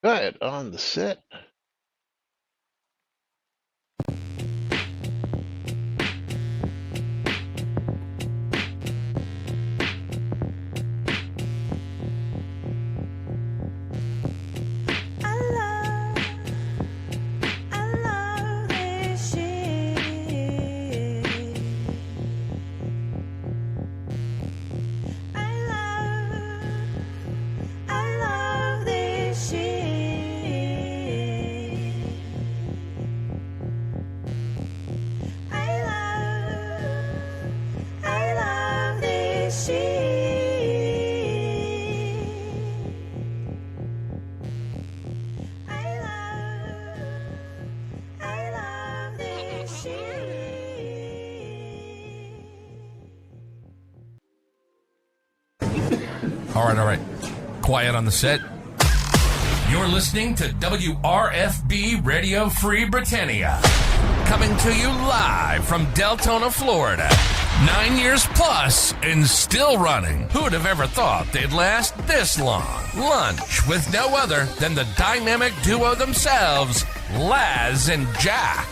Quiet on the set. I love this shit. I love this shit. I love this shit. I love this shit. All right. Quiet on the set. You're listening to WRFB Radio Free Britannia. Coming to you live from Deltona, Florida. 9 years plus and still running. Who'd have ever thought they'd last this long? Lunch with no other than the dynamic duo themselves, Laz and Jack.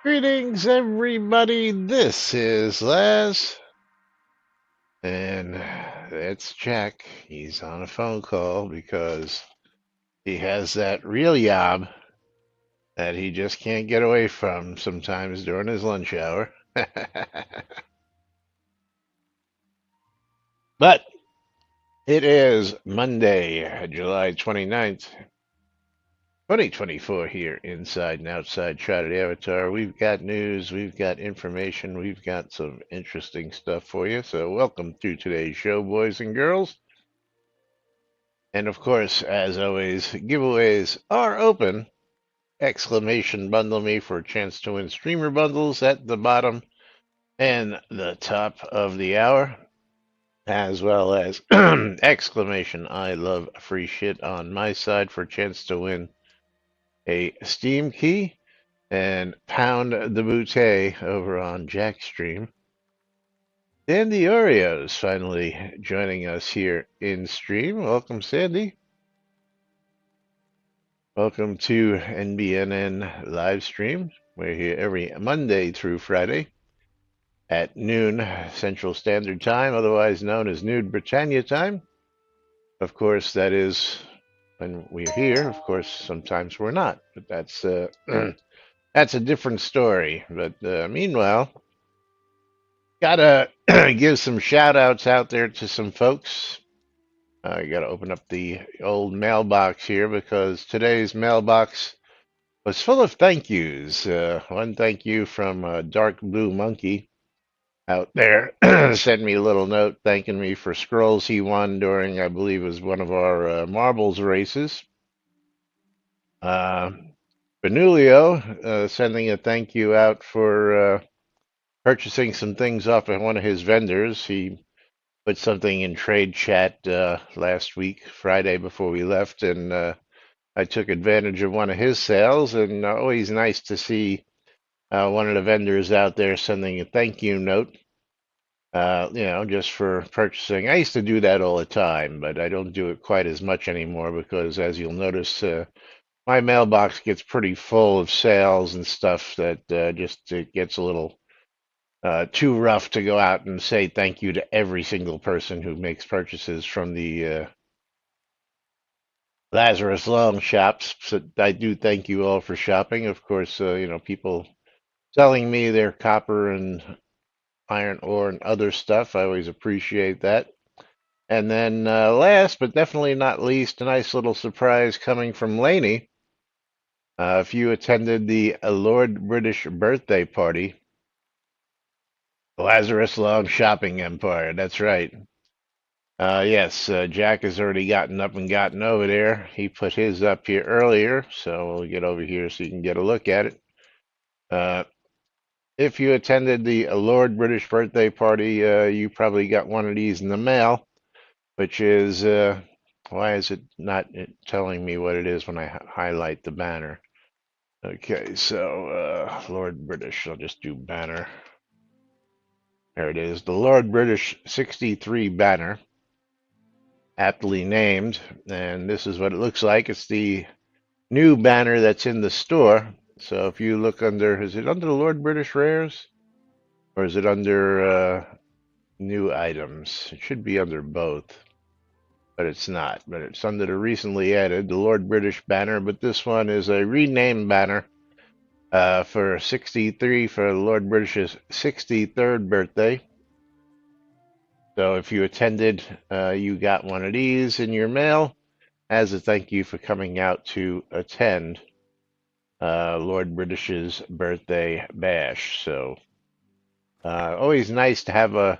Greetings, everybody. This is Laz. And it's Jack. He's on a phone call because he has that real job that he just can't get away from sometimes during his lunch hour. But it is Monday, July 29th, 2024 here inside and outside Charted Avatar. We've got news, we've got information, we've got some interesting stuff for you. So welcome to today's show, boys and girls. And of course, as always, giveaways are open. Exclamation bundle me for a chance to win streamer bundles at the bottom and the top of the hour, as well as exclamation I love free shit on my side for a chance to win a Steam key, and pound the boutte over on Jackstream. Sandy Oreos finally joining us here in stream. Welcome, Sandy. Welcome to NBNN live stream. We're here every Monday through Friday at noon Central Standard Time, otherwise known as Nude Britannia time. Of course, that is when we're here. Of course, sometimes we're not, but that's that's a different story. But meanwhile, gotta give some shout outs out there to some folks. I gotta open up the old mailbox here because today's mailbox was full of thank yous. One thank you from Dark Blue Monkey out there sent me a little note thanking me for scrolls he won during, I believe, it was one of our marbles races. Benulio sending a thank you out for purchasing some things off of one of his vendors. He put something in trade chat last week, Friday before we left, and I took advantage of one of his sales. And always nice to see one of the vendors out there sending a thank you note. Just for purchasing. I used to do that all the time, but I don't do it quite as much anymore because, as you'll notice, my mailbox gets pretty full of sales and stuff that just it gets a little too rough to go out and say thank you to every single person who makes purchases from the Lazarus Long shops. So I do thank you all for shopping. Of course, people selling me their copper and iron ore and other stuff. I always appreciate that. And then last but definitely not least, a nice little surprise coming from Laney. If you attended the Lord British birthday party, Lazarus Long Shopping Empire, that's right. Yes, Jack has already gotten up and gotten over there. He put his up here earlier, so we'll get over here so you can get a look at it. If you attended the Lord British birthday party, you probably got one of these in the mail, which is, why is it not telling me what it is when I highlight the banner? Okay, so Lord British, I'll just do banner. There it is. The Lord British 63 banner, aptly named. And this is what it looks like. It's the new banner that's in the store. So if you look under, is it under the Lord British Rares? Or is it under new items? It should be under both, but it's not. But it's under the recently added, the Lord British banner. But this one is a renamed banner for 63 for Lord British's 63rd birthday. So if you attended, you got one of these in your mail as a thank you for coming out to attend Lord British's birthday bash. So always nice to have a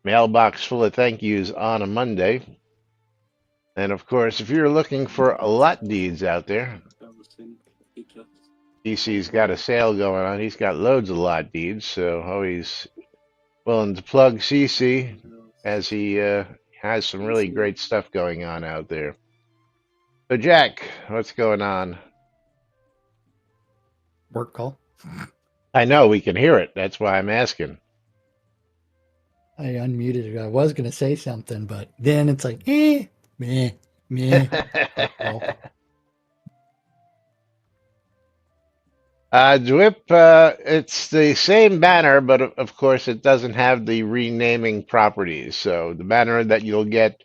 mailbox full of thank yous on a Monday. And of course, if you're looking for a lot deeds out there, DC's got a sale going on. He's got loads of lot deeds, so always willing to plug CC as he has some really great stuff going on out there. So, Jack, what's going on? Work call. I know we can hear it. That's why I'm asking. I unmuted it. I was going to say something, but then it's like, meh. Work call. Dwip, it's the same banner, but of course it doesn't have the renaming properties. So the banner that you'll get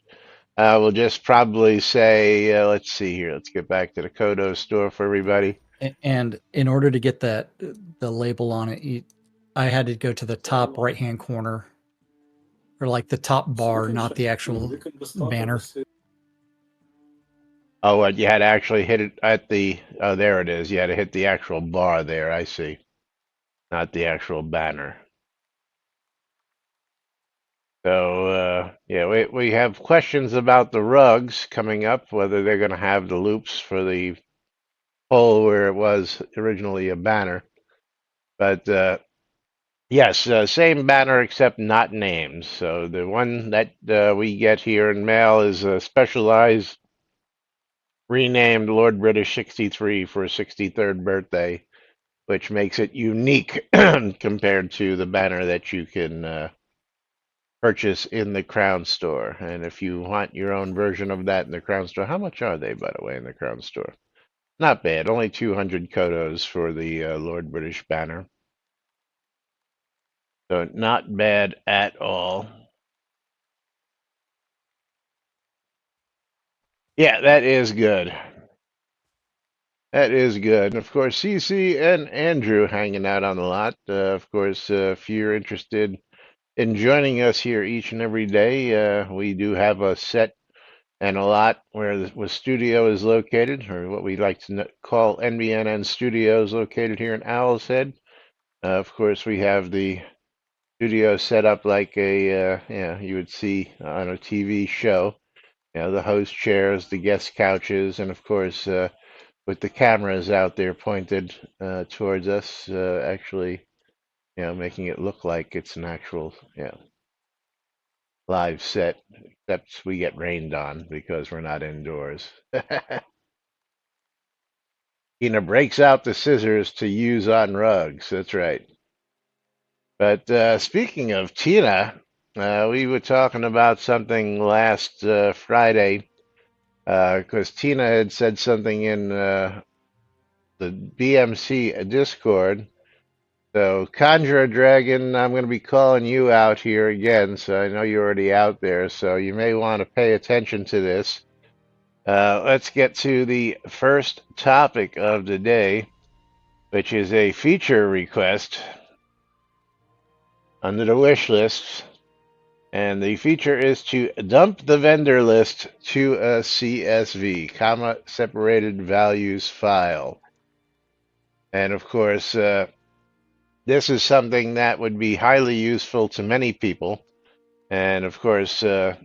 will just probably say, let's see here, let's get back to the Kodo store for everybody. And in order to get the label on it, I had to go to the top right-hand corner, or like the top bar, not the actual banner. Oh, what, you had to actually hit it at the, oh, there it is. You had to hit the actual bar there, I see. Not the actual banner. So, yeah, we have questions about the rugs coming up, whether they're going to have the loops for the pole where it was originally a banner. But yes, same banner except not named. So the one that we get here in mail is a specialized renamed Lord British 63 for his 63rd birthday, which makes it unique compared to the banner that you can purchase in the Crown Store. And if you want your own version of that in the Crown Store, how much are they, by the way, in the Crown Store? Not bad. Only 200 Kodos for the Lord British banner. So not bad at all. Yeah, that is good. That is good. And of course, CC and Andrew hanging out on the lot. Of course, if you're interested in joining us here each and every day, we do have a set and a lot where the studio is located, or what we like to call NBNN Studios, located here in Owl's Head. Of course, we have the studio set up like a, yeah, you would see on a TV show. You know, the host chairs, the guest couches, and of course, with the cameras out there pointed towards us, actually, you know, making it look like it's an actual, yeah, live set, except we get rained on because we're not indoors. Tina breaks out the scissors to use on rugs. That's right. But speaking of Tina, we were talking about something last Friday because Tina had said something in the BMC Discord. So, Conjure Dragon, I'm going to be calling you out here again. So, I know you're already out there. So, you may want to pay attention to this. Let's get to the first topic of the day, which is a feature request under the wish list. And the feature is to dump the vendor list to a CSV, comma separated values file. And of course, this is something that would be highly useful to many people. And of course, you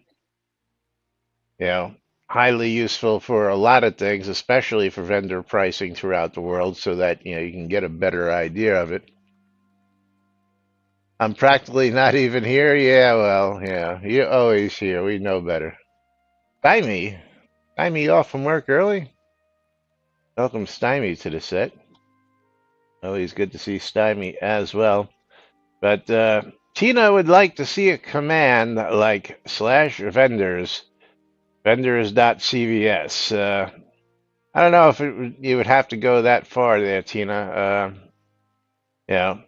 know, highly useful for a lot of things, especially for vendor pricing throughout the world, so that, you know, you can get a better idea of it. I'm practically not even here. Yeah, well, yeah, you're always here. We know better. Stymie. Stymie off from work early? Welcome, Stymie, to the set. Always good to see Stymie as well. But Tina would like to see a command like /vendors, vendors.cvs. I don't know if you would have to go that far there, Tina. You know,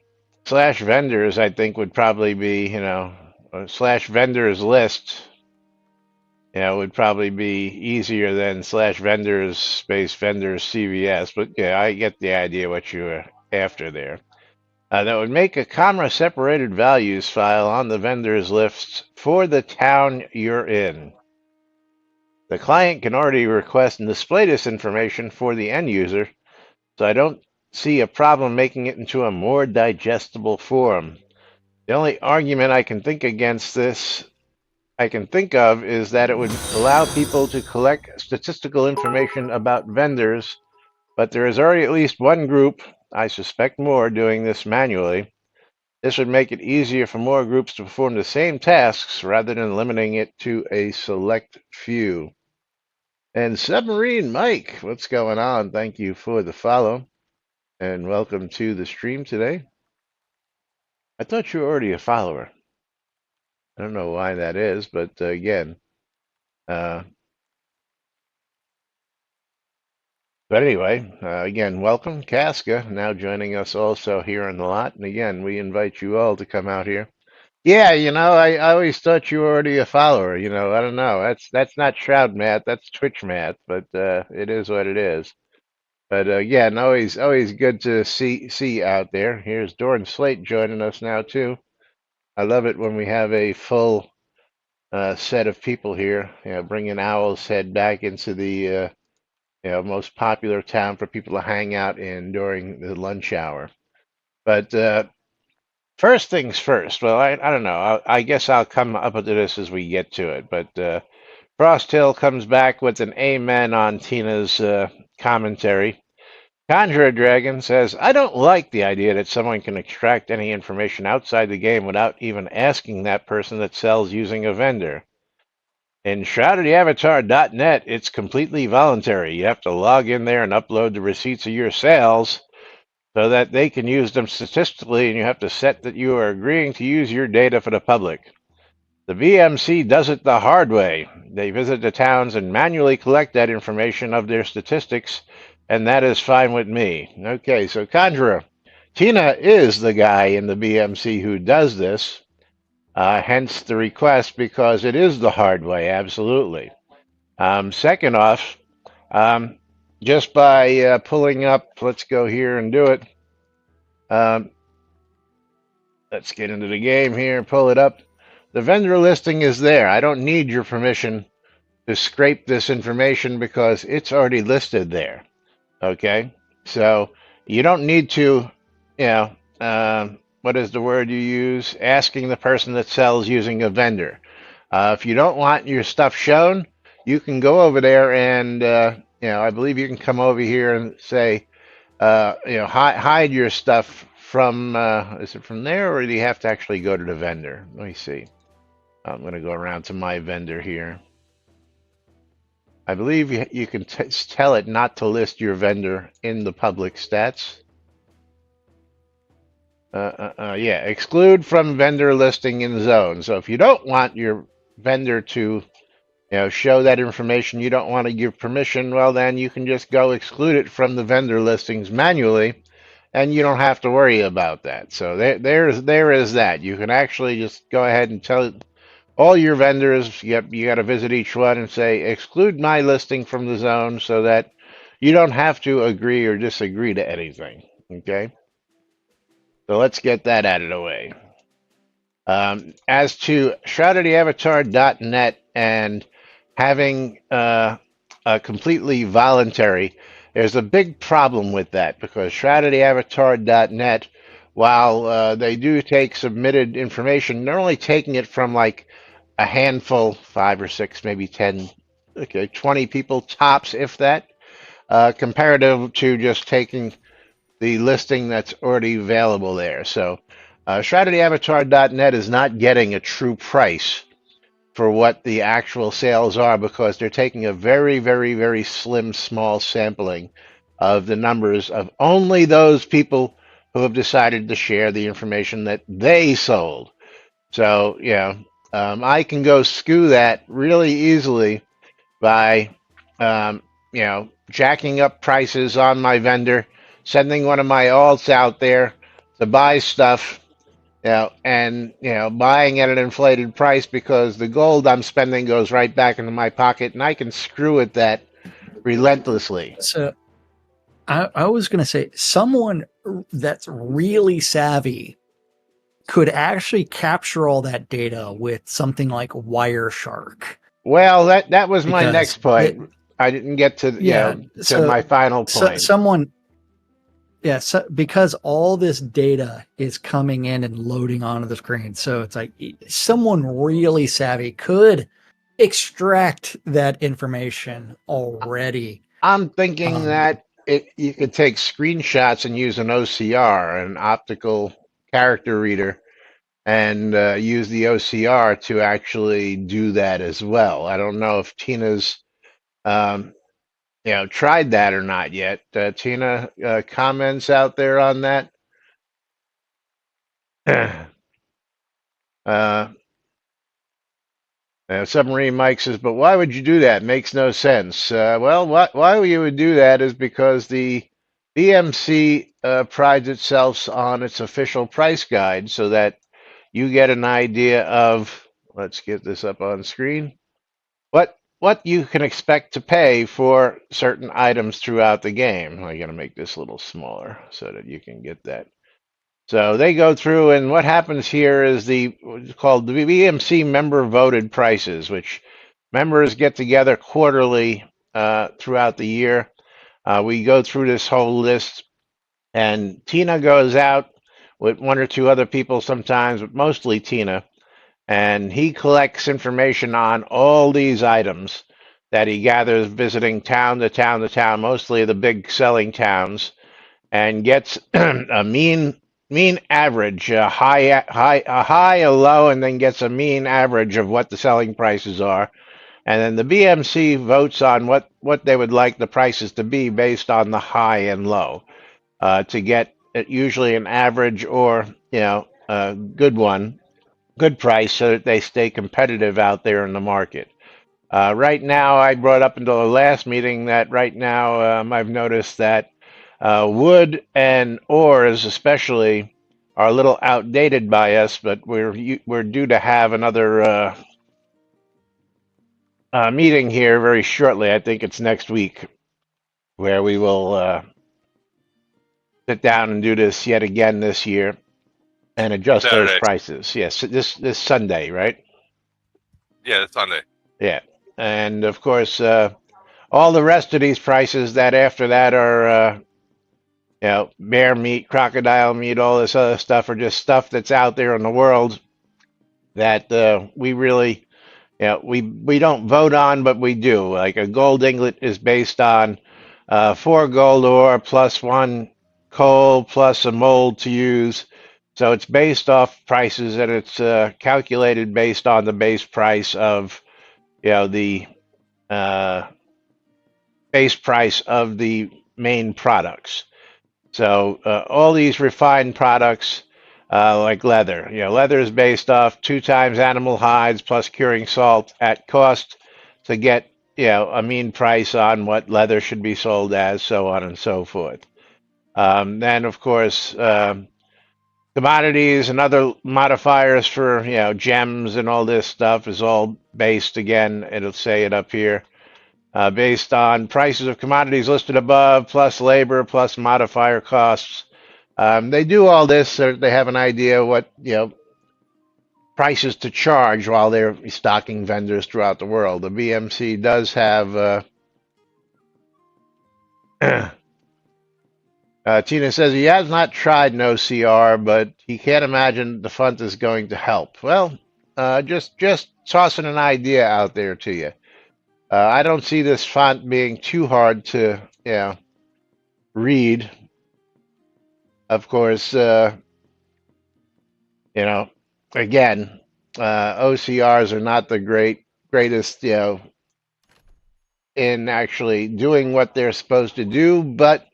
/vendors, I think, would probably be, /vendors list, would probably be easier than /vendors space vendors CVS. But yeah, I get the idea what you were after there. That would make a comma separated values file on the vendors list for the town you're in. The client can already request and display this information for the end user, so I don't see a problem making it into a more digestible form. The only argument I can think against this I can think of is that it would allow people to collect statistical information about vendors, but there is already at least one group, I suspect more, doing this manually. This would make it easier for more groups to perform the same tasks rather than limiting it to a select few. And Submarine Mike, what's going on? Thank you for the follow and welcome to the stream today. I thought you were already a follower. I don't know why that is, but again, but anyway, again, welcome, Casca, now joining us also here on the lot. And again, we invite you all to come out here. Yeah, I always thought you were already a follower. I don't know. That's not Shroud math. That's Twitch math. But it is what it is. But again, always good to see you out there. Here's Doran Slate joining us now too. I love it when we have a full set of people here. Bringing Owl's Head back into the most popular town for people to hang out in during the lunch hour. But first things first. Well, I don't know. I guess I'll come up with this as we get to it. But Frosthill comes back with an amen on Tina's commentary. Conjurer Dragon says, I don't like the idea that someone can extract any information outside the game without even asking that person that sells using a vendor. In ShroudedAvatar.net, it's completely voluntary. You have to log in there and upload the receipts of your sales so that they can use them statistically, and you have to set that you are agreeing to use your data for the public. The VMC does it the hard way. They visit the towns and manually collect that information of their statistics, and that is fine with me. Okay, so Conjurer, Tina is the guy in the BMC who does this, hence the request, because it is the hard way, absolutely. Second off, just by pulling up, let's go here and do it. Let's get into the game here, pull it up. The vendor listing is there. I don't need your permission to scrape this information because it's already listed there. Okay? So you don't need to, what is the word you use? Asking the person that sells using a vendor. If you don't want your stuff shown, you can go over there and, I believe you can come over here and say, hide your stuff from, is it from there or do you have to actually go to the vendor? Let me see. I'm going to go around to my vendor here. I believe you can tell it not to list your vendor in the public stats. Yeah, exclude from vendor listing in zone. So if you don't want your vendor to, show that information, you don't want to give permission, well, then you can just go exclude it from the vendor listings manually, and you don't have to worry about that. So there is that. You can actually just go ahead and tell all your vendors, you got to visit each one and say, exclude my listing from the zone so that you don't have to agree or disagree to anything. Okay? So let's get that out of the way. As to ShroudedAvatar.net and having a completely voluntary, there's a big problem with that because ShroudedAvatar.net, while they do take submitted information, they're only taking it from like a handful, 5 or 6, maybe 10, 20 people tops, if that, comparative to just taking the listing that's already available there. So ShroudedAvatar.net is not getting a true price for what the actual sales are because they're taking a very, very, very slim, small sampling of the numbers of only those people who have decided to share the information that they sold. So, I can go skew that really easily by, um, jacking up prices on my vendor, sending one of my alts out there to buy stuff, and, buying at an inflated price because the gold I'm spending goes right back into my pocket and I can screw at that relentlessly. So I was going to say someone that's really savvy could actually capture all that data with something like Wireshark. Well, that was my Because next point. I didn't get to, yeah, to my final so point. someone because all this data is coming in and loading onto the screen, so it's like someone really savvy could extract that information already. I'm thinking that you could take screenshots and use an OCR, an optical character reader, and use the OCR to actually do that as well. I don't know if Tina's, um, tried that or not yet. Tina, comments out there on that? uh, Submarine Mike says, but why would you do that? Makes no sense. Well, why you would do that is because the BMC prides itself on its official price guide so that you get an idea of, let's get this up on screen, what you can expect to pay for certain items throughout the game. I'm going to make this a little smaller so that you can get that. So they go through, and what happens here is what's called the BMC member voted prices, which members get together quarterly throughout the year. We go through this whole list, and Tina goes out with one or two other people sometimes, but mostly Tina, and he collects information on all these items that he gathers visiting town to town to town, mostly the big selling towns, and gets a mean average, a high, a low, and then gets a mean average of what the selling prices are. And then the BMC votes on what they would like the prices to be based on the high and low, to get usually an average or a good price, so that they stay competitive out there in the market. Right now, I brought up until the last meeting that right now I've noticed that wood and ores, especially, are a little outdated by us, but we're due to have another meeting here very shortly. I think it's next week, where we will sit down and do this yet again this year and adjust those Saturday. prices. Yes, this Sunday, right? Yeah, it's Sunday. Yeah, and of course, all the rest of these prices that after that are, bear meat, crocodile meat, all this other stuff are just stuff that's out there in the world that we really, we don't vote on, but we do. Like a gold inglet is based on 4 gold ore plus 1 coal plus a mold to use. So it's based off prices, and it's calculated based on the base price of, the uh, base price of the main products. So all these refined products, like leather, leather is based off 2 times animal hides plus curing salt at cost to get, a mean price on what leather should be sold as, so on and so forth. Then, of course, commodities and other modifiers for, gems and all this stuff is all based, again, it'll say it up here, based on prices of commodities listed above, plus labor, plus modifier costs. They do all this so that they have an idea what, prices to charge while they're stocking vendors throughout the world. The BMC does have. Tina says he has not tried no CR, but he can't imagine the font is going to help. Well, just tossing an idea out there to you. I don't see this font being too hard to, read. Of course, again, OCRs are not the greatest, in actually doing what they're supposed to do, but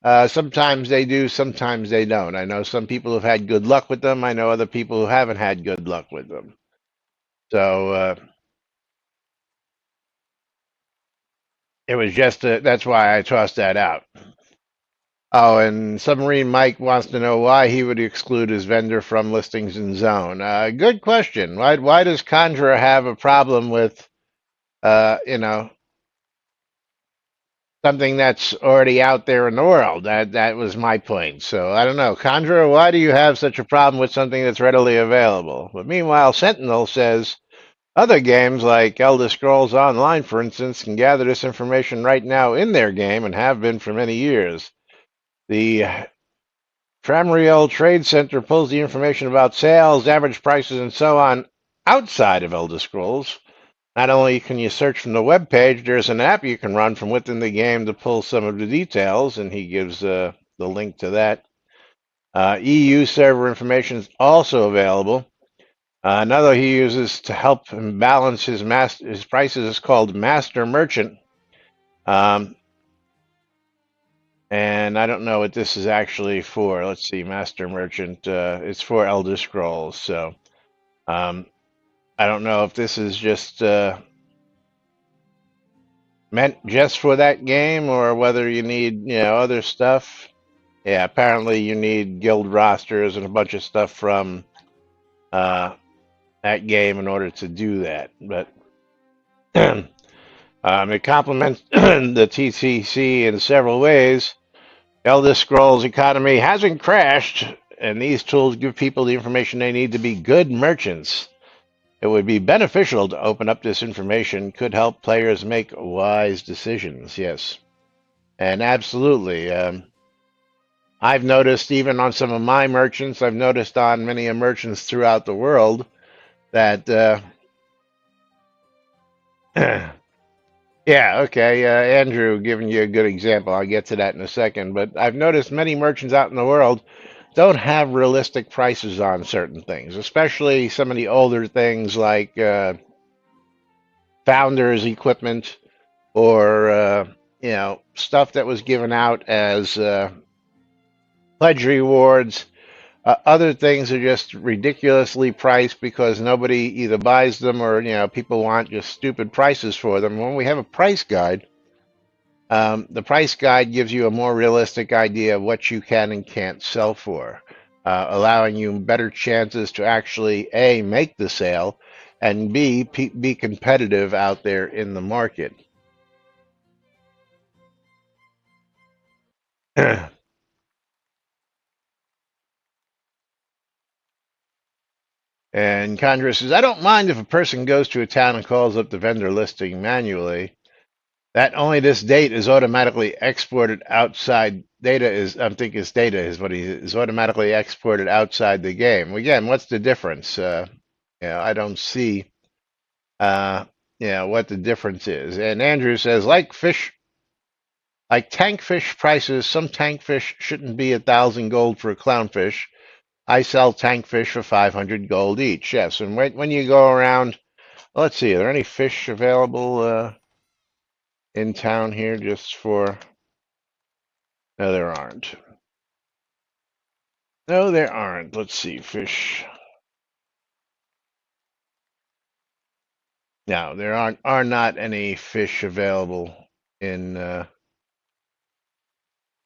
Sometimes they do, sometimes they don't. I know some people have had good luck with them. I know other people who haven't had good luck with them. So it was just that's why I tossed that out. Oh, and Submarine Mike wants to know why he would exclude his vendor from listings in Zone. Good question. Why does Conjurer have a problem with you know, something that's already out there in the world? That was my point. So I don't know, Conjurer, why do you have such a problem with something that's readily available? But meanwhile, Sentinel says other games like Elder Scrolls Online, for instance, can gather this information right now in their game and have been for many years. The Tramriel Trade Center pulls the information about sales, average prices, and so on outside of Elder Scrolls. Not only can you search from the web page, there's an app you can run from within the game to pull some of the details, and he gives the link to that. EU server information is also available. Another he uses to help him balance his prices is called Master Merchant. And I don't know what this is actually for. Let's see, Master Merchant. It's for Elder Scrolls. So um, I don't know if this is just meant just for that game or whether you need, other stuff. Yeah, apparently you need guild rosters and a bunch of stuff from that game in order to do that. But it complements the TCC in several ways. Elder Scrolls economy hasn't crashed, and these tools give people the information they need to be good merchants. It would be beneficial to open up this information, could help players make wise decisions. Yes. And absolutely. I've noticed even on some of my merchants, I've noticed on many merchants throughout the world that, yeah, okay, Andrew giving you a good example. I'll get to that in a second. But I've noticed many merchants out in the world don't have realistic prices on certain things, especially some of the older things like Founders equipment or stuff that was given out as pledge rewards. Other things are just ridiculously priced because nobody either buys them or people want just stupid prices for them. When we have a price guide, the price guide gives you a more realistic idea of what you can and can't sell for, allowing you better chances to actually A, make the sale, and B, be competitive out there in the market. And Congress says, I don't mind if a person goes to a town and calls up the vendor listing manually. That only this date is automatically exported outside. Data is, I'm thinking it's data is what he is automatically exported outside the game. Again, what's the difference? I don't see, what the difference is. And Andrew says, like tank fish prices, some tank fish shouldn't be 1,000 gold for a clownfish. I sell tank fish for 500 gold each. Yes, and when you go around, let's see, are there any fish available in town here just for? No, there aren't. No, there aren't. Let's see, fish. No, there are not any fish available in.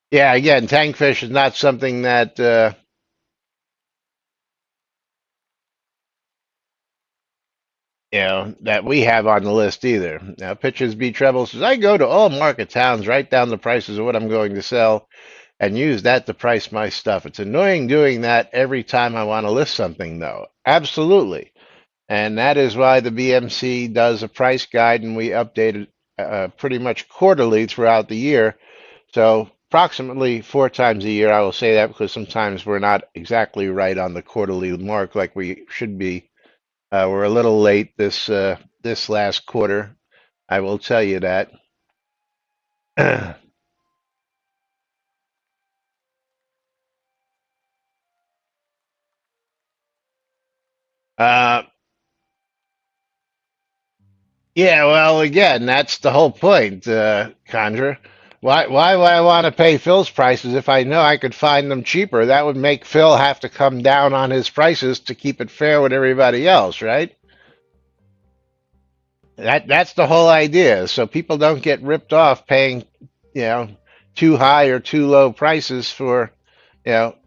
Yeah, again, tank fish is not something that that we have on the list either. Now, Pitches B Treble says, I go to all market towns, write down the prices of what I'm going to sell, and use that to price my stuff. It's annoying doing that every time I want to list something, though. Absolutely. And that is why the BMC does a price guide, and we update it pretty much quarterly throughout the year. So approximately 4 times a year. I will say that because sometimes we're not exactly right on the quarterly mark like we should be. We're a little late this last quarter. I will tell you that. uh, yeah, well, again, that's the whole point, Conjure. Why would I want to pay Phil's prices if I know I could find them cheaper? That would make Phil have to come down on his prices to keep it fair with everybody else, right? That's the whole idea. So people don't get ripped off paying, you know, too high or too low prices for,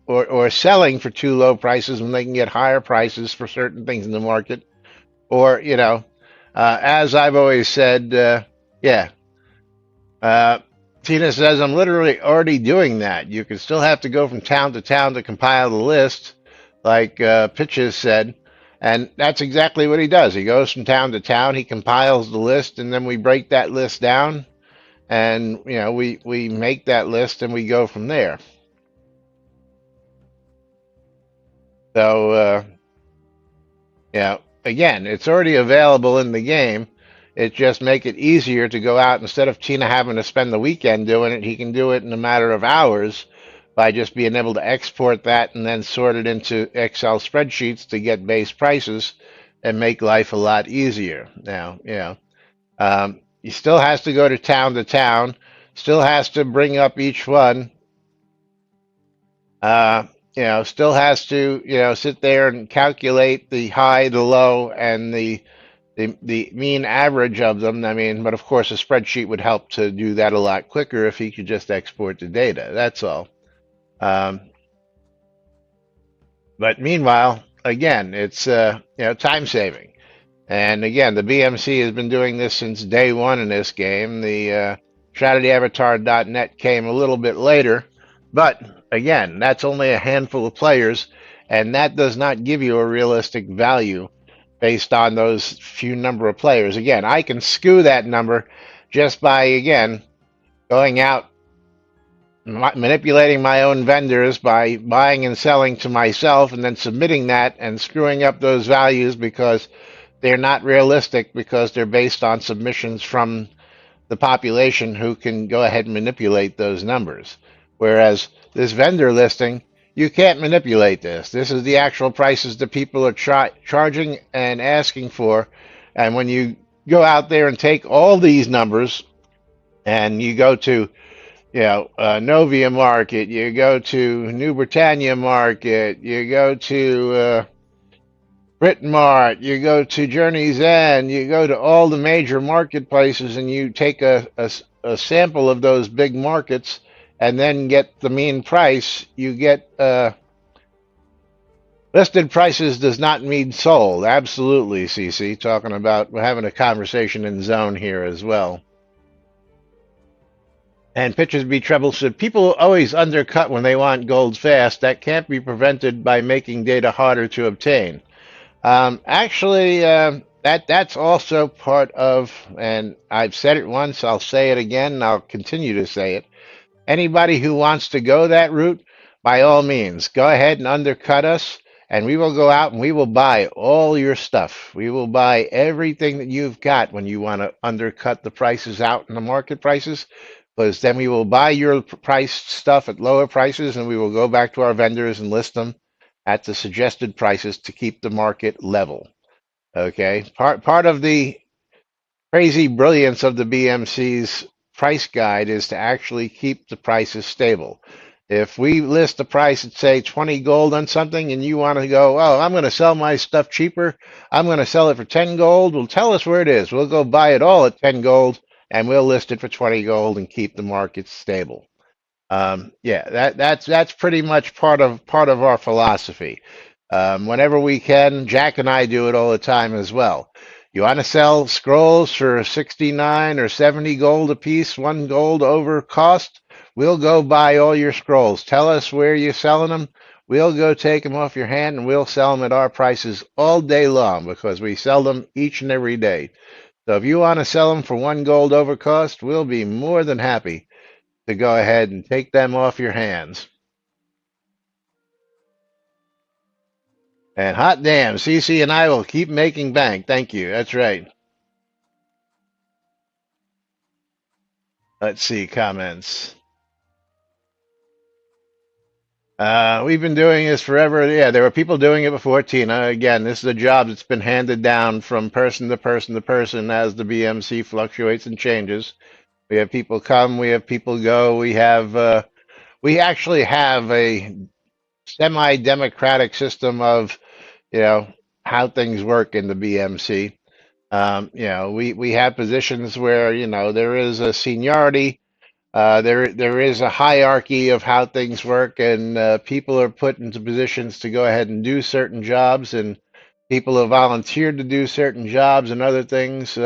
or selling for too low prices when they can get higher prices for certain things in the market. Or, as I've always said, yeah, uh, Tina says, I'm literally already doing that. You can still have to go from town to town to compile the list, like Pitches said. And that's exactly what he does. He goes from town to town, he compiles the list, and then we break that list down. And, we make that list and we go from there. So, again, it's already available in the game. It just make it easier to go out instead of Tina having to spend the weekend doing it. He can do it in a matter of hours by just being able to export that and then sort it into Excel spreadsheets to get base prices and make life a lot easier. Now, he still has to go to town, still has to bring up each one. Still has to, sit there and calculate the high, the low, and the mean average of them. I mean, but of course, a spreadsheet would help to do that a lot quicker if he could just export the data. That's all. But meanwhile, again, it's time saving. And again, the BMC has been doing this since day one in this game. The ShroudedAvatar.net came a little bit later, but again, that's only a handful of players, and that does not give you a realistic value based on those few number of players. Again, I can skew that number just by, again, going out, manipulating my own vendors by buying and selling to myself and then submitting that and screwing up those values because they're not realistic because they're based on submissions from the population who can go ahead and manipulate those numbers. Whereas this vendor listing, you can't manipulate this. This is the actual prices that people are charging and asking for. And when you go out there and take all these numbers and you go to, Novia Market, you go to New Britannia Market, you go to Britmart, you go to Journey's End, you go to all the major marketplaces and you take a sample of those big markets and then get the mean price, you get listed prices does not mean sold. Absolutely, CC. Talking about, we're having a conversation in zone here as well. And Pitchers Be Treble said, people always undercut when they want gold fast. That can't be prevented by making data harder to obtain. Actually, that's also part of, and I've said it once, I'll say it again, and I'll continue to say it. Anybody who wants to go that route, by all means, go ahead and undercut us, and we will go out and we will buy all your stuff. We will buy everything that you've got when you want to undercut the prices out in the market prices, because then we will buy your priced stuff at lower prices, and we will go back to our vendors and list them at the suggested prices to keep the market level. Okay, part of the crazy brilliance of the BMC's price guide is to actually keep the prices stable. If we list the price at say 20 gold on something and you want to go, oh, I'm going to sell my stuff cheaper, I'm going to sell it for 10 gold, well, tell us where it is. We'll go buy it all at 10 gold and we'll list it for 20 gold and keep the market stable. That's pretty much part of our philosophy. Whenever we can, Jack and I do it all the time as well. You want to sell scrolls for 69 or 70 gold a piece, 1 gold over cost? We'll go buy all your scrolls. Tell us where you're selling them. We'll go take them off your hand and we'll sell them at our prices all day long because we sell them each and every day. So if you want to sell them for 1 gold over cost, we'll be more than happy to go ahead and take them off your hands. And hot damn, CC and I will keep making bank. Thank you. That's right. Let's see comments. We've been doing this forever. Yeah, there were people doing it before Tina. Again, this is a job that's been handed down from person to person to person as the BMC fluctuates and changes. We have people come, we have people go. We actually have a semi-democratic system of, you know, how things work in the BMC. We have positions where, there is a seniority. There is a hierarchy of how things work, and people are put into positions to go ahead and do certain jobs, and people have volunteered to do certain jobs and other things.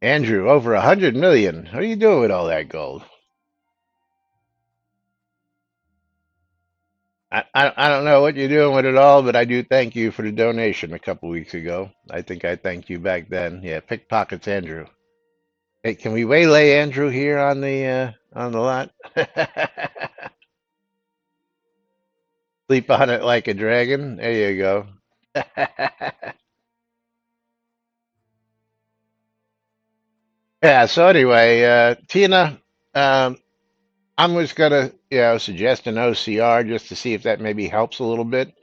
Andrew, over 100 million. What are you doing with all that gold? I don't know what you're doing with it all, but I do thank you for the donation a couple weeks ago. I think I thanked you back then. Yeah, pickpockets, Andrew. Hey, can we waylay Andrew here on the lot? Sleep on it like a dragon. There you go. Yeah. So anyway, Tina, um, I'm just gonna suggest an OCR just to see if that maybe helps a little bit.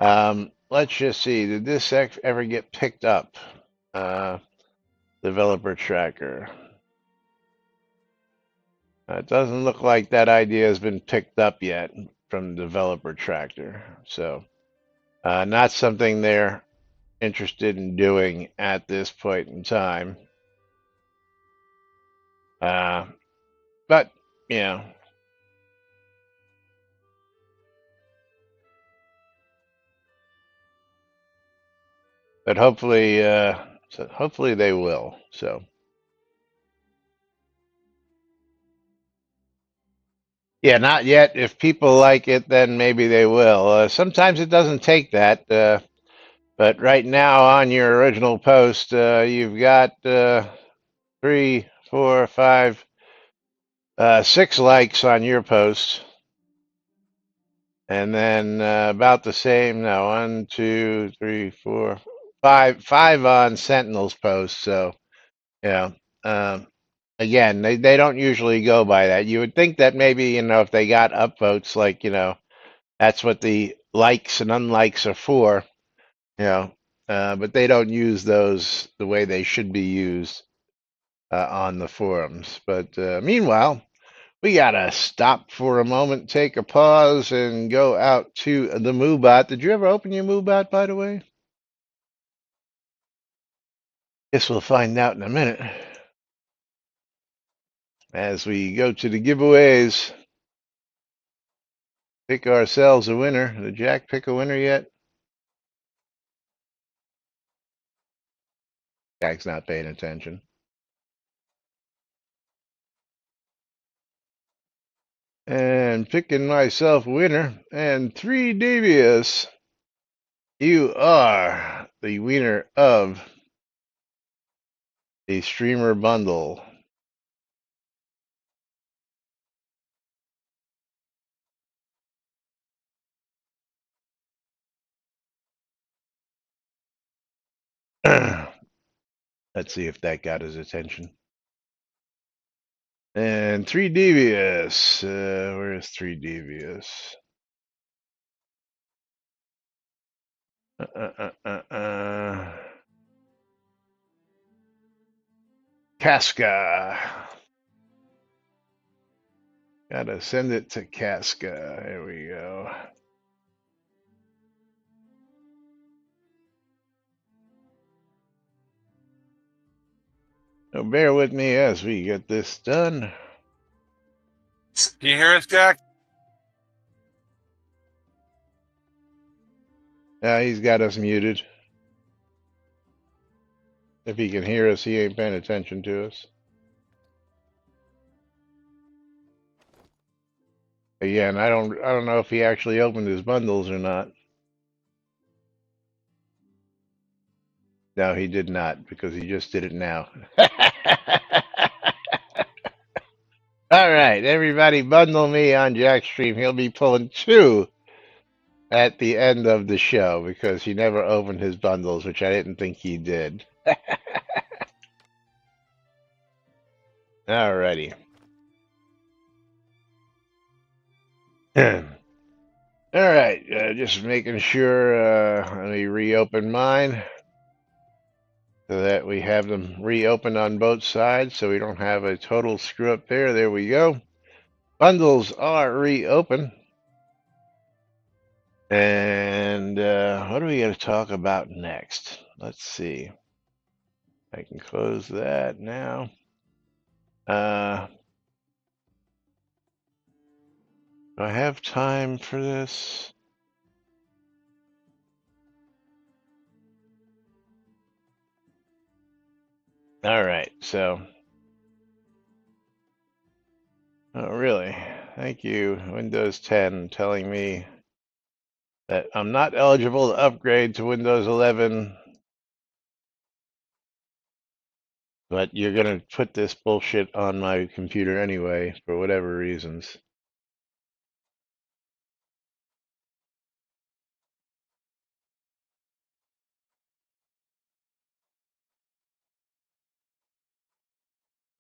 Let's just see. Did this ever get picked up? Uh, Developer tracker. It doesn't look like that idea has been picked up yet from the developer tracker. So, not something they're interested in doing at this point in time. Uh, but, you know, but hopefully they will. So, yeah, not yet. If people like it, then maybe they will. Sometimes it doesn't take that. But right now on your original post, you've got three, four, five, 6 likes on your post, and then about the same. No, one, two, three, four, five on Sentinel's post. So yeah, um, again, they don't usually go by that. You would think that maybe if they got upvotes, like that's what the likes and unlikes are for. You know, but they don't use those the way they should be used on the forums. But meanwhile, we gotta stop for a moment, take a pause, and go out to the MooBot. Did you ever open your MooBot, by the way? Guess we'll find out in a minute as we go to the giveaways. Pick ourselves a winner. Did Jack pick a winner yet? Jack's not paying attention. And picking myself a winner. And 3 Devious, you are the winner of the streamer bundle. Let's see if that got his attention. And 3 Devious. Where's 3 Devious? Casca. Gotta send it to Casca. There we go. So bear with me as we get this done. Can you hear us, Jack? He's got us muted. If he can hear us, he ain't paying attention to us. Again, I don't know if he actually opened his bundles or not. No, he did not, because he just did it now. All right, everybody, bundle me on Jack's stream. He'll be pulling 2 at the end of the show because he never opened his bundles, which I didn't think he did. All righty. All right, just making sure. Let me reopen mine. so that we have them reopened on both sides so we don't have a total screw up there. There we go. Bundles are reopened. And what are we going to talk about next? Let's see. I can close that now. Do I have time for this? All right, so. Oh, really? Thank you, Windows 10, telling me that I'm not eligible to upgrade to Windows 11, but you're going to put this bullshit on my computer anyway, for whatever reasons.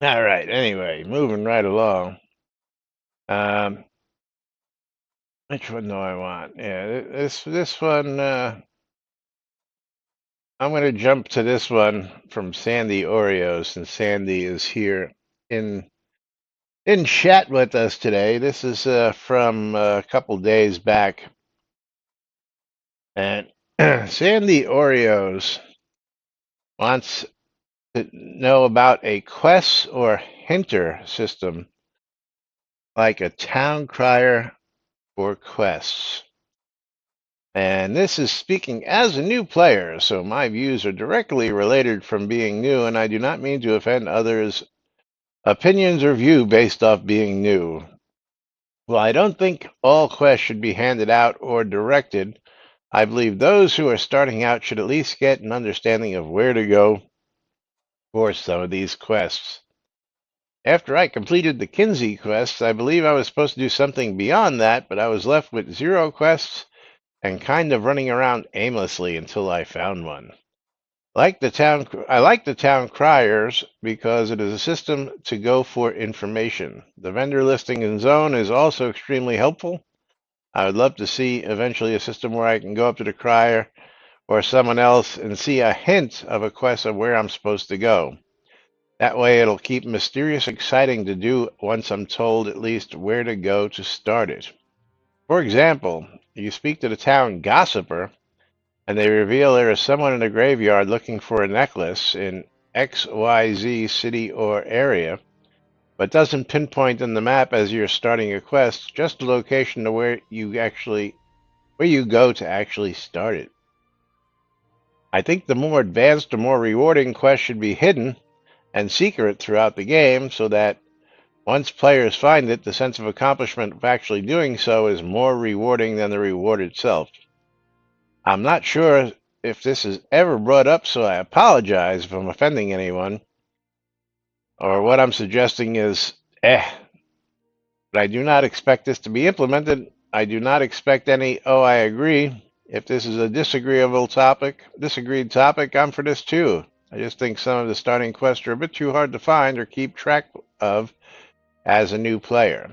All right, anyway, moving right along. Which one do I want? Yeah, this one, I'm going to jump to this one from Sandy Oreo, since Sandy is here in chat with us today. This is from a couple days back. And Sandy Oreos wants to know about a Quest or Hinter system like a town crier for quests. And this is speaking as a new player, so my views are directly related from being new, and I do not mean to offend others' opinions or view based off being new. Well, I don't think all quests should be handed out or directed. I believe those who are starting out should at least get an understanding of where to go for some of these quests. After I completed the Kinsey quests, I believe I was supposed to do something beyond that, but I was left with 0 quests and kind of running around aimlessly until I found one. I like the town criers because it is a system to go for information. The vendor listing in Zone is also extremely helpful. I would love to see eventually a system where I can go up to the crier or someone else and see a hint of a quest of where I'm supposed to go. That way it'll keep mysterious exciting to do once I'm told at least where to go to start it. For example, you speak to the town gossiper and they reveal there is someone in a graveyard looking for a necklace in XYZ city or area, but doesn't pinpoint on the map as you're starting a quest, just the location to where you go to actually start it. I think the more advanced or more rewarding quests should be hidden and secret throughout the game so that once players find it, the sense of accomplishment of actually doing so is more rewarding than the reward itself. I'm not sure if this is ever brought up, so I apologize if I'm offending anyone. Or what I'm suggesting is, but I do not expect this to be implemented. I do not expect any, oh, I agree. If this is a disagreed topic, I'm for this too. I just think some of the starting quests are a bit too hard to find or keep track of as a new player.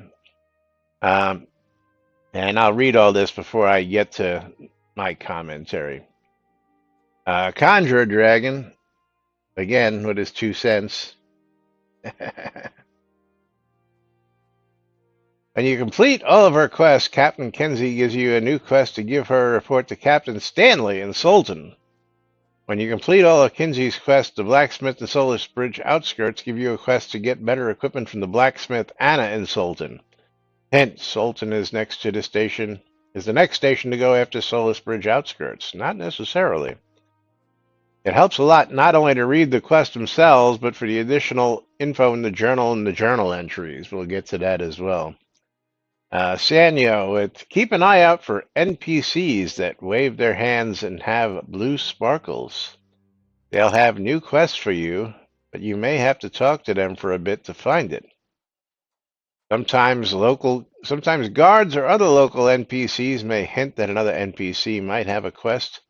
And I'll read all this before I get to my commentary. Conjure Dragon, again with his 2 cents. When you complete all of her quests, Captain Kenzie gives you a new quest to give her a report to Captain Stanley in Sultan. When you complete all of Kenzie's quests, the blacksmith and Solis Bridge outskirts give you a quest to get better equipment from the blacksmith Anna in Sultan. Hint, Sultan is the next station to go after Solis Bridge outskirts. Not necessarily. It helps a lot not only to read the quests themselves, but for the additional info in the journal and the journal entries. We'll get to that as well. Sanyo, keep an eye out for NPCs that wave their hands and have blue sparkles. They'll have new quests for you, but you may have to talk to them for a bit to find it. Sometimes guards or other local NPCs may hint that another NPC might have a quest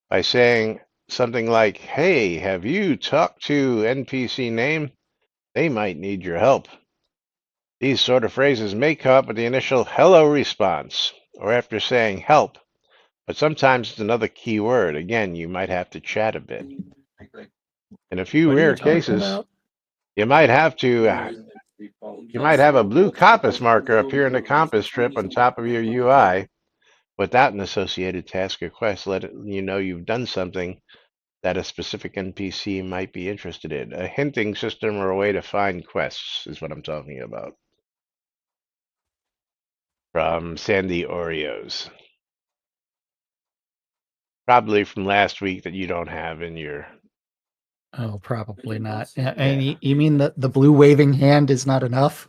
by saying something like, hey, have you talked to NPC name? They might need your help. These sort of phrases may come up with the initial hello response, or after saying help, but sometimes it's another key word. Again, you might have to chat a bit. In a few What are you rare talking cases, about? you might have to. You might have a blue compass marker appear in the compass strip on top of your UI without an associated task request, letting you know you've done something that a specific NPC might be interested in. A hinting system or a way to find quests is what I'm talking about. From Sandy Oreos. Probably from last week that you don't have in your. Oh, probably not. And Yeah. you mean the blue waving hand is not enough?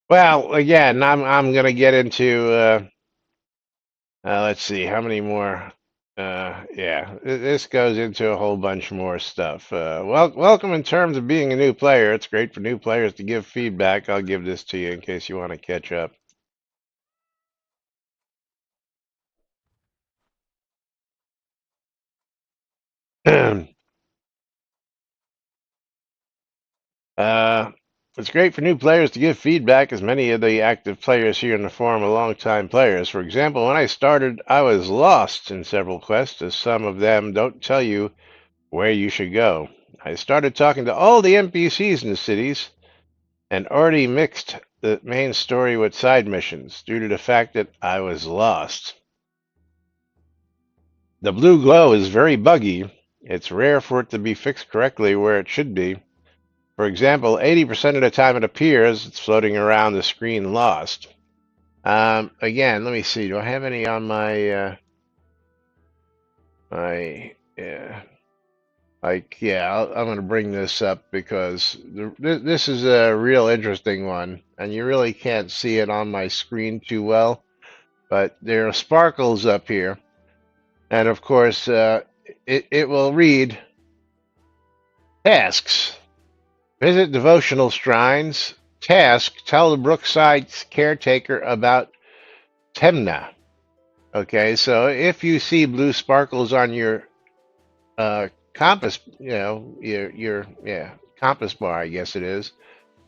Well, again, I'm gonna get into let's see how many more. Yeah, this goes into a whole bunch more stuff. Welcome in terms of being a new player. It's great for new players to give feedback. I'll give this to you in case you want to catch up. Uh, it's great for new players to give feedback, as many of the active players here in the forum are longtime players. For example, when I started, I was lost in several quests, as some of them don't tell you where you should go. I started talking to all the NPCs in the cities and already mixed the main story with side missions due to the fact that I was lost. The blue glow is very buggy. It's rare for it to be fixed correctly where it should be. For example, 80% of the time it appears, it's floating around the screen lost. Again, let me see. Do I have any on my I'm going to bring this up because this is a real interesting one, and you really can't see it on my screen too well, but there are sparkles up here, and of course, it will read tasks. Visit devotional shrines. Task, tell the Brookside caretaker about Temna. Okay, so if you see blue sparkles on your compass, your compass bar, I guess it is.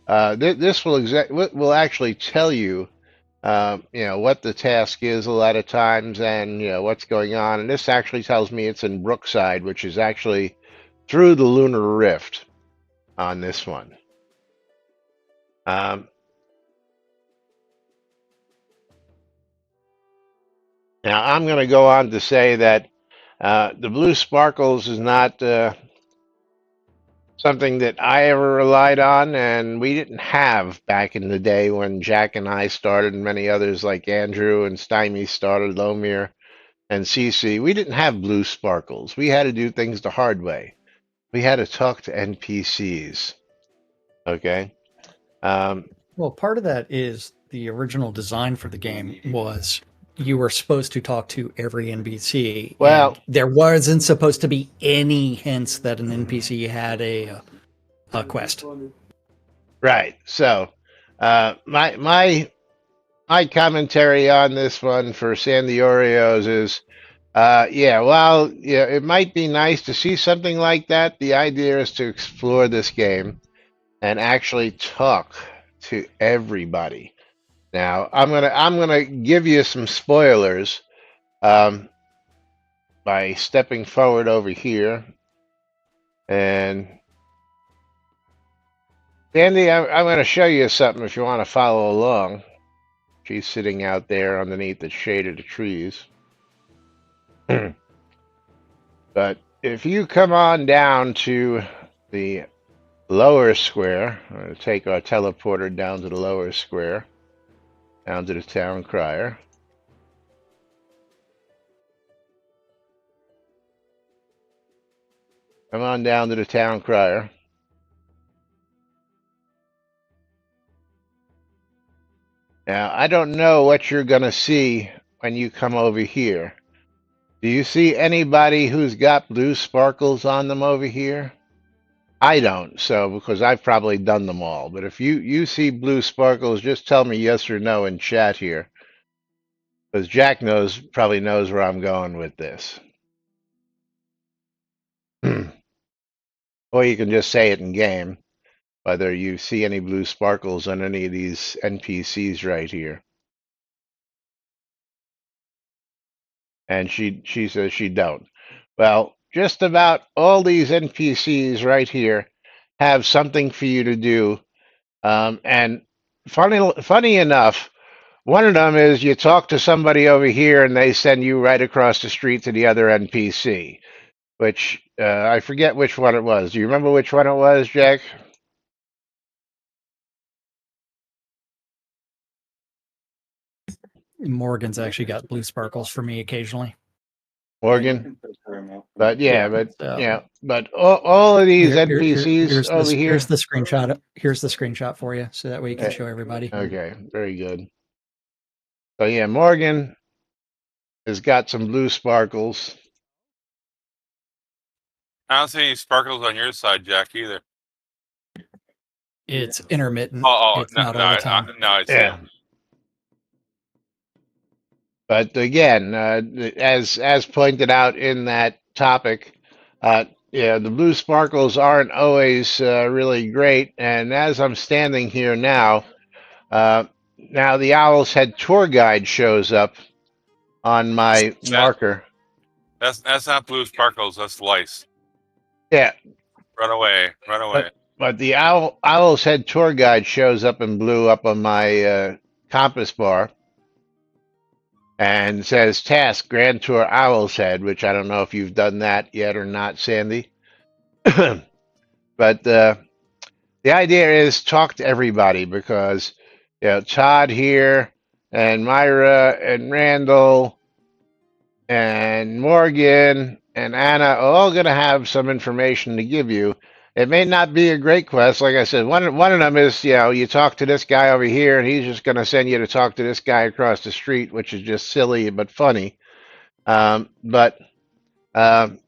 This will actually tell you, what the task is a lot of times, and what's going on. And this actually tells me it's in Brookside, which is actually through the lunar rift on this one. Um, Now I'm going to go on to say that the blue sparkles is not something that I ever relied on, and we didn't have back in the day when Jack and I started, and many others like Andrew and Stymie started, Lomir and Cece. We didn't have blue sparkles. We had to do things the hard way. We had to talk to NPCs. Okay. Um, Well, part of that is the original design for the game was you were supposed to talk to every NPC, and well, there wasn't supposed to be any hints that an NPC had a quest. right. So, my commentary on this one for Sandy Oreos is, it might be nice to see something like that. The idea is to explore this game and actually talk to everybody. Now, I'm gonna give you some spoilers by stepping forward over here. And Sandy, I'm going to show you something if you want to follow along. She's sitting out there underneath the shade of the trees. But if you come on down to the lower square, I'm going to take our teleporter down to the lower square, down to the town crier. Come on down to the town crier. Now, I don't know what you're going to see when you come over here. Do you see anybody who's got blue sparkles on them over here? I don't, so because I've probably done them all. But if you see blue sparkles, just tell me yes or no in chat here, because Jack probably knows where I'm going with this. Or you can just say it in game, whether you see any blue sparkles on any of these NPCs right here. And she says she don't. Well, just about all these NPCs right here have something for you to do. And funny enough, one of them is you talk to somebody over here and they send you right across the street to the other NPC, which I forget which one it was. Do you remember which one it was, Jack? Morgan's actually got blue sparkles for me occasionally. Morgan? But yeah, So but all of these NPCs over here's here. the screenshot. Here's the screenshot for you, so that way you can Uh, show everybody. Okay, very good. So yeah, Morgan has got some blue sparkles. I don't see any sparkles on your side, Jack, either. It's intermittent. Oh, It's not all the time. no, I see Yeah. them. But again, as pointed out in that topic, yeah, the blue sparkles aren't always really great. And as I'm standing here now, now the Owl's Head tour guide shows up on my marker. That's not blue sparkles. That's lice. Yeah, Run away, run away. but the Owl's Head tour guide shows up in blue up on my compass bar and says task Grand Tour Owl's Head, which I don't know if you've done that yet or not, Sandy. But the idea is talk to everybody because Todd here and Myra and Randall and Morgan and Anna are all going to have some information to give you. It may not be a great quest. Like I said, one of them is, you talk to this guy over here and he's just going to send you to talk to this guy across the street, which is just silly but funny. But the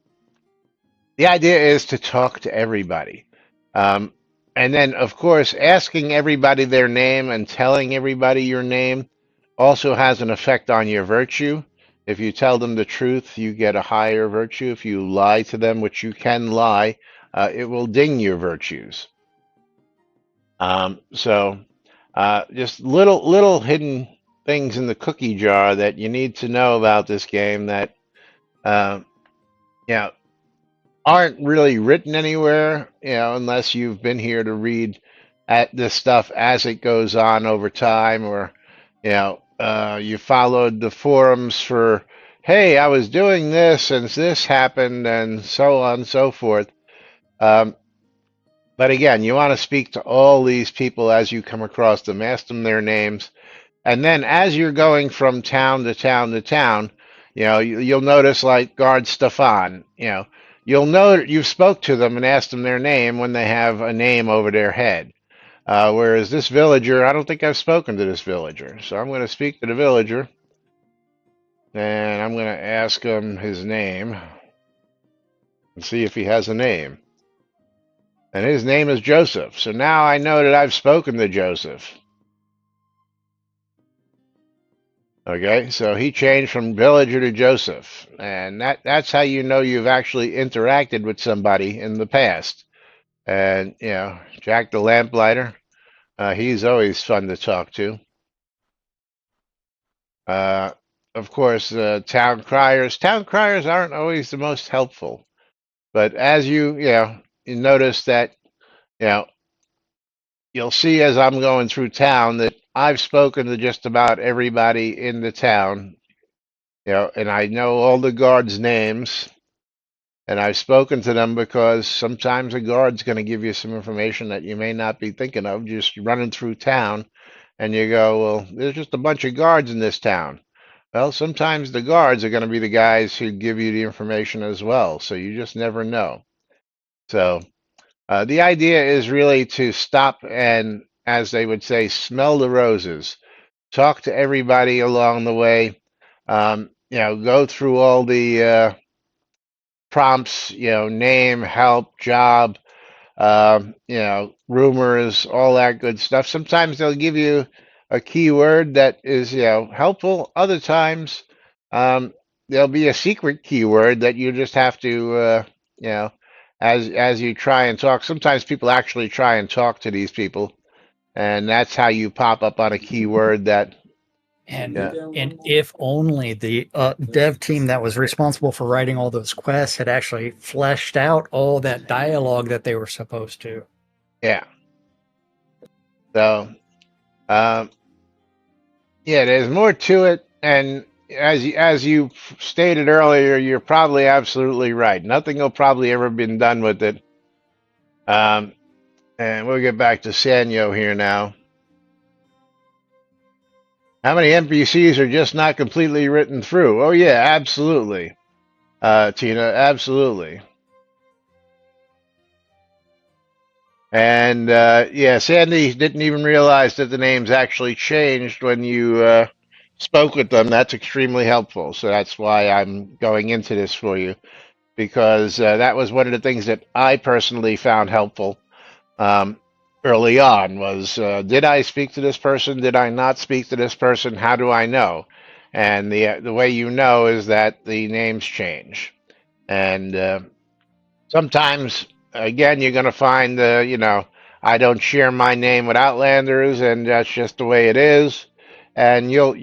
idea is to talk to everybody. And then, of course, asking everybody their name and telling everybody your name also has an effect on your virtue. If you tell them the truth, you get a higher virtue. If you lie to them, which you can lie, it will ding your virtues. So just little hidden things in the cookie jar that you need to know about this game that aren't really written anywhere, unless you've been here to read at this stuff as it goes on over time, or you followed the forums for, hey, I was doing this and this happened, and so on and so forth. But again, you want to speak to all these people as you come across them, ask them their names, and then as you're going from town to town to town, you'll notice like Guard Stefan, you'll know you've spoke to them and asked them their name when they have a name over their head. Whereas this villager, I don't think I've spoken to this villager. So I'm going to speak to the villager, and I'm going to ask him his name and see if he has a name. And his name is Joseph. So now I know that I've spoken to Joseph. Okay, so he changed from villager to Joseph. And that's how you know you've actually interacted with somebody in the past. And, Jack the Lamplighter, he's always fun to talk to. Of course, town criers. Town criers aren't always the most helpful. But as you notice that, you'll see as I'm going through town that I've spoken to just about everybody in the town, and I know all the guards' names, and I've spoken to them because sometimes a guard's going to give you some information that you may not be thinking of just running through town, and you go, well, there's just a bunch of guards in this town. Well, sometimes the guards are going to be the guys who give you the information as well, so you just never know. So the idea is really to stop and, as they would say, smell the roses, talk to everybody along the way, go through all the prompts, name, help, job, rumors, all that good stuff. Sometimes they'll give you a keyword that is, helpful. Other times, there'll be a secret keyword that you just have to, as you try and talk. Sometimes people actually try and talk to these people, and that's how you pop up on a keyword that And Yeah. and if only the dev team that was responsible for writing all those quests had actually fleshed out all that dialogue that they were supposed to. Yeah. So, um, yeah, there's more to it, and as you stated earlier, you're probably absolutely right. Nothing will probably ever been done with it. Um, and we'll get back to Sanyo here now. How many NPCs are just not completely written through? Oh yeah, absolutely, Tina, absolutely. And yeah, Sandy didn't even realize that the names actually changed when you spoke with them. That's extremely helpful. So that's why I'm going into this for you, because that was one of the things that I personally found helpful um, early on was, did I speak to this person? Did I not speak to this person? How do I know? And the way you know is that the names change. And sometimes, again, you're going to find, I don't share my name with Outlanders, and that's just the way it is. And you'll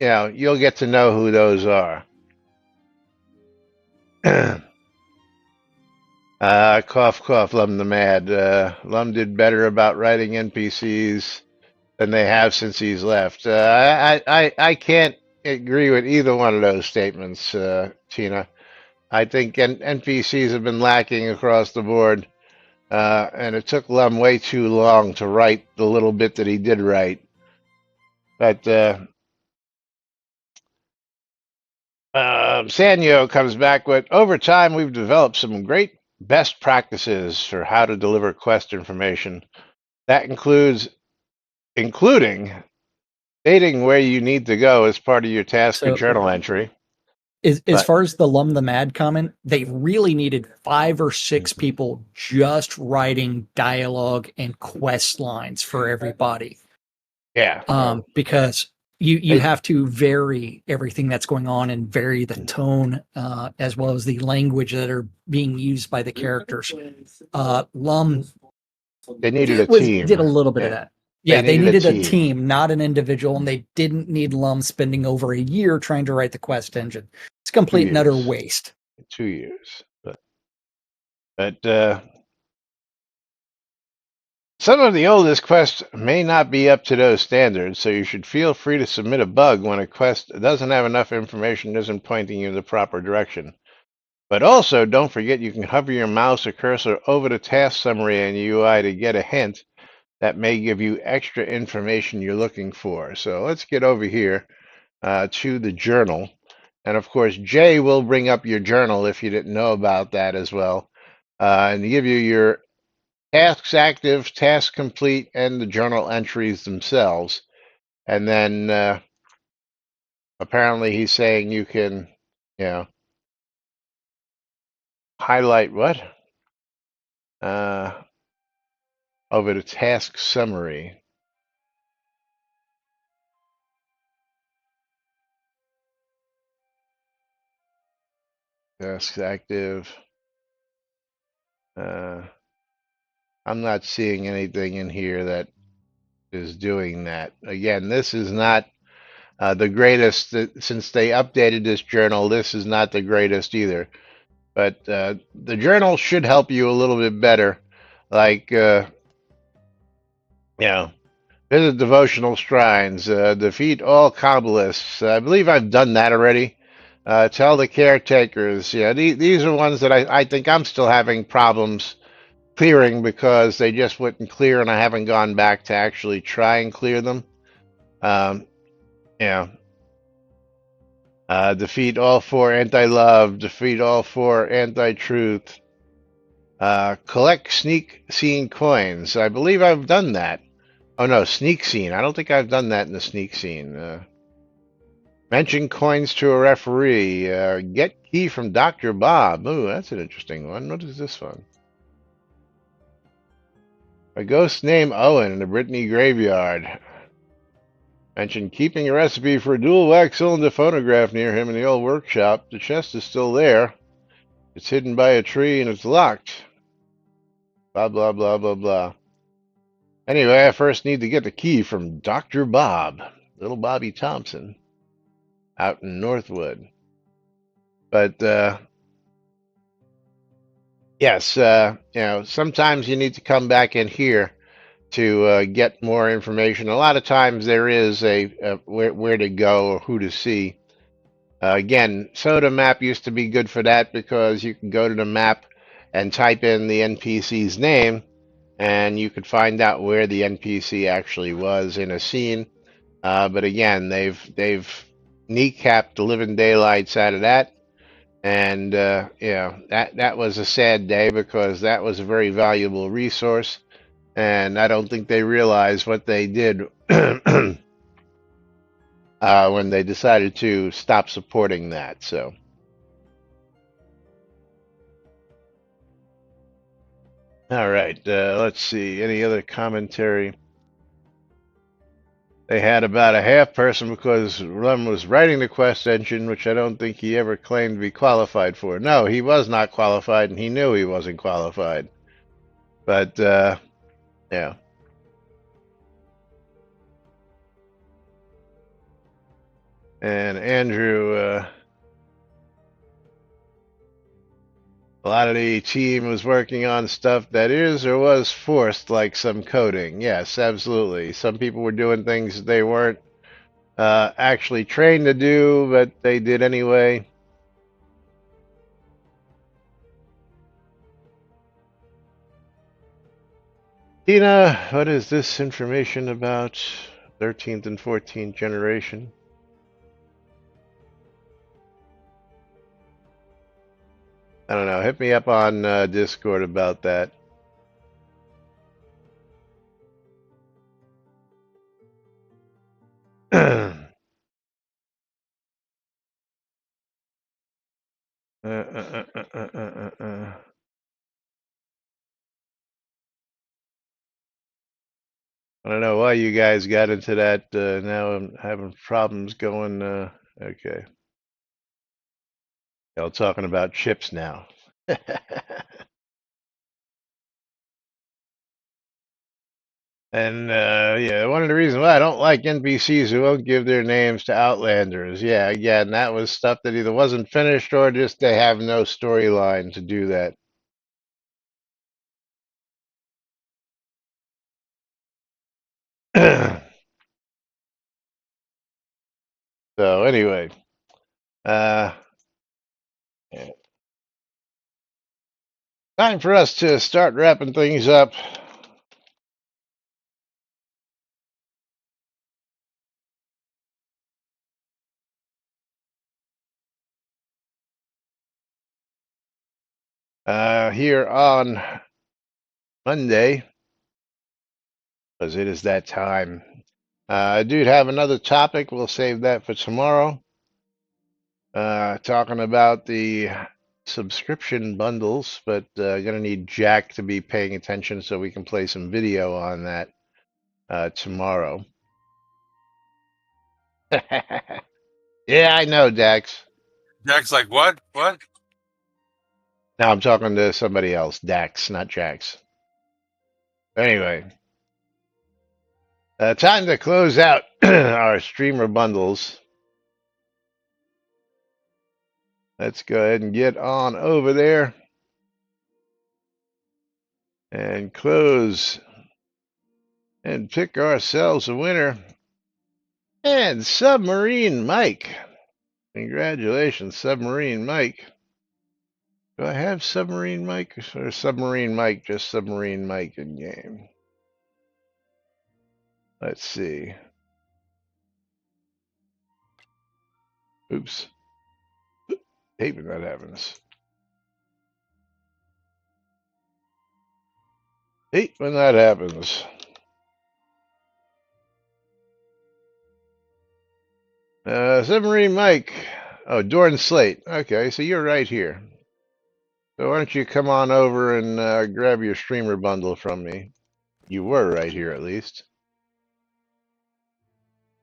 get to know who those are. Cough, cough, Lum the Mad. Lum did better about writing NPCs than they have since he's left. I can't agree with either one of those statements, Tina. I think NPCs have been lacking across the board, and it took Lum way too long to write the little bit that he did write. But Sanyo comes back with, over time, we've developed some great best practices for how to deliver quest information. That including stating where you need to go as part of your task or So journal entry. as But far as the Lum the Mad comment, they really needed 5 or 6 people just writing dialogue and quest lines for everybody. yeah, Because you they, have to vary everything that's going on and vary the tone as well as the language that are being used by the characters. Lum they needed a did a team. little bit of Yeah, that. they Yeah, they needed a needed a team. team, not an individual, and they didn't need Lum spending over a year trying to write the quest engine. It's 2 complete and utter years. waste. 2 years. But some of the oldest quests may not be up to those standards, so you should feel free to submit a bug when a quest doesn't have enough information, isn't pointing you in the proper direction. But also, don't forget you can hover your mouse or cursor over the task summary in UI to get a hint that may give you extra information you're looking for. So let's get over here to the journal. And of course, Jay will bring up your journal if you didn't know about that as well, and give you your tasks active, tasks complete, and the journal entries themselves. And then apparently he's saying you can, you know, highlight what? Over the task summary. Tasks active. I'm not seeing anything in here that is doing that. Again, this is not the greatest. Since they updated this journal, this is not the greatest either. But the journal should help you a little bit better. Like, visit devotional shrines, defeat all Kabbalists. I believe I've done that already. Tell the caretakers. Yeah, these are ones that I think I'm still having problems clearing because they just wouldn't clear, and I haven't gone back to actually try and clear them. Um, yeah. Defeat all 4 anti-love. Defeat all 4 anti-truth. Collect sneak scene coins. I believe I've done that. Oh no, sneak scene. I don't think I've done that in the sneak scene. Mention coins to a referee. Get key from Dr. Bob. Ooh, that's an interesting one. What is this one? A ghost named Owen in the Brittany graveyard. Mention keeping a recipe for a dual wax cylinder phonograph near him in the old workshop. The chest is still there. It's hidden by a tree and it's locked. Blah, blah, blah, blah, blah. Anyway, I first need to get the key from Dr. Bob. little Bobby Thompson out in Northwood. But yes, sometimes you need to come back in here to get more information. A lot of times there is a where to go or who to see. Again, Soda Map used to be good for that because you could go to the map and type in the NPC's name, and you could find out where the NPC actually was in a scene. But again, they've kneecapped the living daylights out of that, and that was a sad day because that was a very valuable resource, and I don't think they realized what they did when they decided to stop supporting that. So. All right, let's see. Any other commentary? They had about a half person because Lum was writing the quest engine, which I don't think he ever claimed to be qualified for. No, he was not qualified, and he knew he wasn't qualified. But, yeah. And Andrew, a lot of the team was working on stuff that is or was forced, like some coding. Yes, absolutely. Some people were doing things they weren't actually trained to do, but they did anyway. Tina, what is this information about 13th and 14th generation? I don't know. Hit me up on Discord about that. uh, uh, uh, uh, uh, uh. I don't know why you guys got into that. Now I'm having problems going. Okay. Y'all talking about chips now. And yeah, one of the reasons why I don't like NPCs who won't give their names to Outlanders. Yeah, again, that was stuff that either wasn't finished or just they have no storyline to do that. So anyway, uh, yeah. Time for us to start wrapping things up. Here on Monday, because it is that time. I do have another topic. We'll save that for tomorrow. Talking about the subscription bundles, but gonna need Jack to be paying attention so we can play some video on that tomorrow. Yeah, I know, Dax. Jack's like, what? What? Now I'm talking to somebody else, Dax, not Jax. Anyway, time to close out our streamer bundles. Let's go ahead and get on over there and close and pick ourselves a winner. And Submarine Mike. Congratulations, Submarine Mike. Do I have Submarine Mike or Submarine Mike, just Submarine Mike in game? Let's see. Oops. Hate when that happens. Hate when that happens. Submarine Mike. Oh, Dorn Slate. Okay, so you're right here. So why don't you come on over and grab your streamer bundle from me? You were right here at least.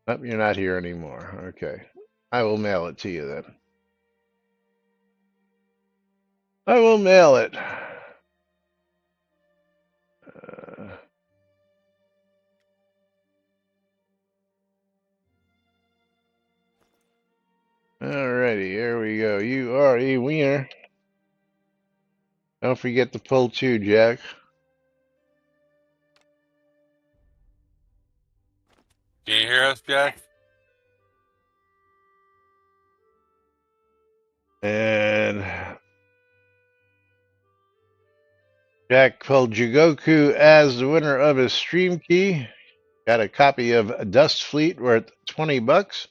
Nope, you're not here anymore. Okay. I will mail it to you then. I will mail it. Alrighty, here we go. You are a wiener. Don't forget to pull two, Jack. Can you hear us, Jack? And Jack pulled Jigoku as the winner of his stream key. Got a copy of Dust Fleet worth $20.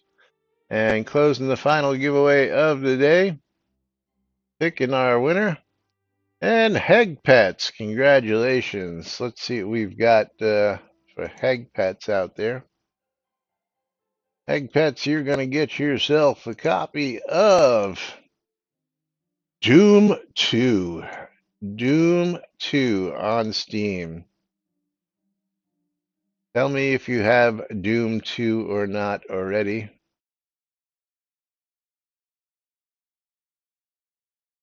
And closing the final giveaway of the day, picking our winner. And Heg Pets, congratulations. Let's see what we've got for Heg Pets out there. Heg Pets, you're going to get yourself a copy of Doom 2. Doom 2 on Steam. Tell me if you have Doom 2 or not already.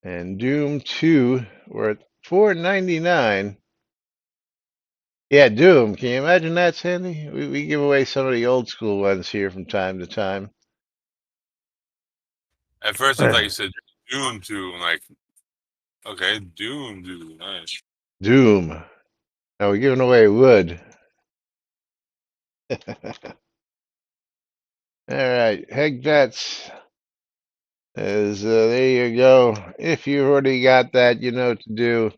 And Doom 2 worth $4.99. Yeah, Doom. Can you imagine that, Sandy? We give away some of the old school ones here from time to time. At first, I thought you said Doom 2. I'm like, okay, Doom 2. Nice. Doom. Now we're giving away wood. All right, Heg Vets is there you go. If you already got that, you know what to do.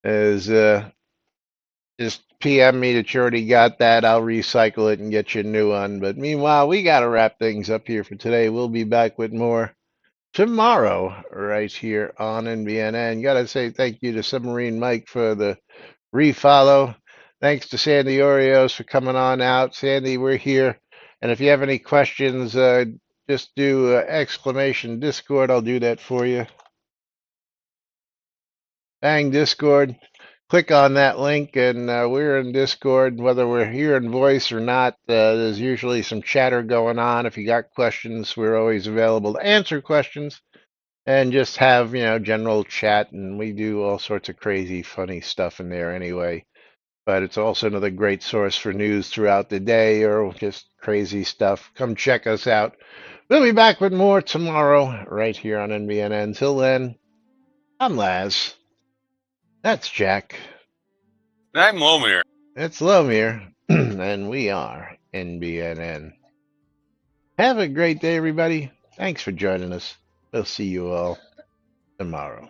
Is just PM me that you already got that. I'll recycle it and get you a new one. But meanwhile, we got to wrap things up here for today. We'll be back with more tomorrow right here on NBNN. Got to say thank you to Submarine Mike for the refollow. Thanks to Sandy Oreos for coming on out. Sandy, we're here. And if you have any questions, just do exclamation Discord. I'll do that for you. Bang Discord. Click on that link, and we're in Discord. Whether we're here in voice or not, there's usually some chatter going on. If you got questions, we're always available to answer questions and just have, general chat. And we do all sorts of crazy, funny stuff in there anyway. But it's also another great source for news throughout the day or just crazy stuff. Come check us out. We'll be back with more tomorrow right here on NBNN. Until then, I'm Laz. That's Jack. And I'm Lomir. It's Lomir, and we are NBNN. Have a great day, everybody. Thanks for joining us. We'll see you all tomorrow.